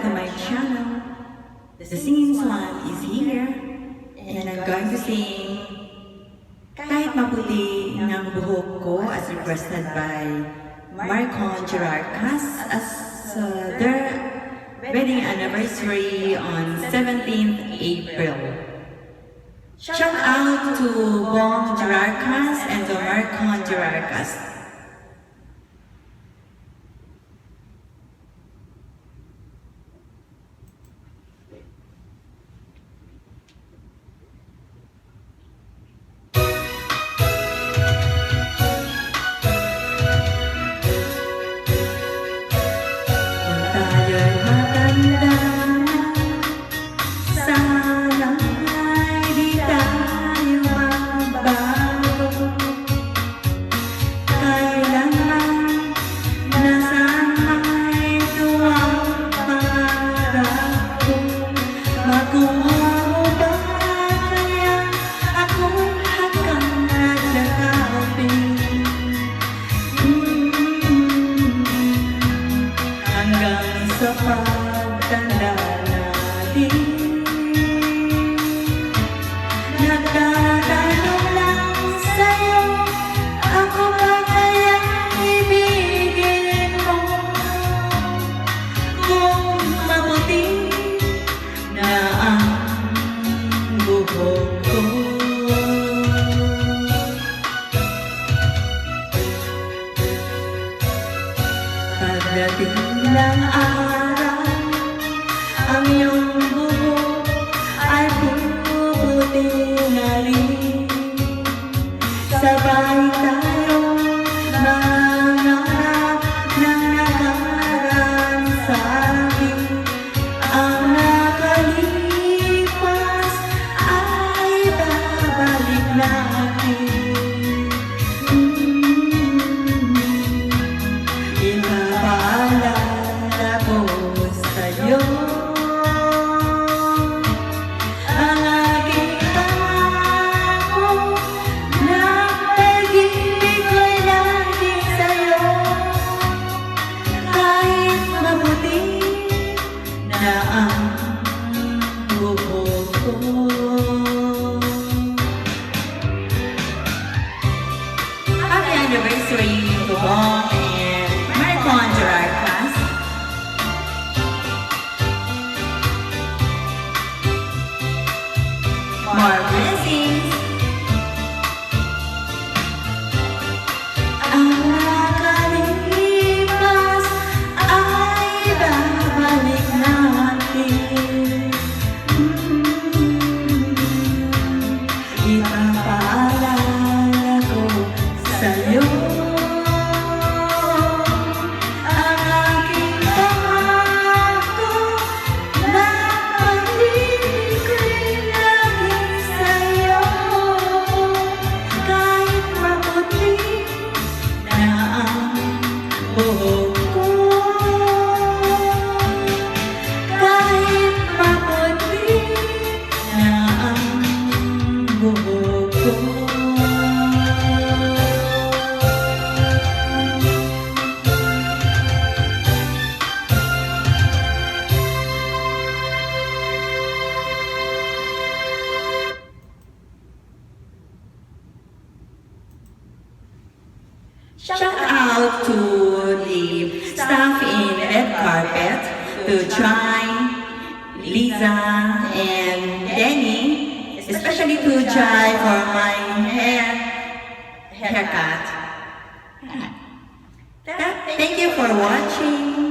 back to my channel. The Singing Swan is here, and I'm going to sing Kahit Maputi ng Buhok Ko as requested by Marcon Gerarcas as their wedding anniversary on 17th April. Shout out to Bong Gerarcas and to Marcon Gerarcas. Sa pagtanda natin, nagtatanong lang sa'yo, ako ba kayang ibigin mo? Kung maputi na ang buhok ko, pagdating ng araw, ang iyong buhok ay puputi na rin. Sabay tayong mangarap na nakaraan sa atin. Ang nakalipas ay babalik natin. Ipapaalala ko sa'yo ang aking pangako na pag-ibig ko'y lagi sa'yo. Kahit mabuti na ang buhok ko. Happy anniversary to Bong and Marcon Gerarcas. More blessings. Ang nakalipas ay babalik natin. Ipapaalala ko sa'yo ang aking pangako na pag-ibig ko'y lagi sa'yo. Kahit maputi na ang buhok ko, kahit maputi na ang buhok ko. Shout out to the staff in Red Carpet, to Try, Lisa, and Denny, especially to Jai for my haircut. Thank you for watching.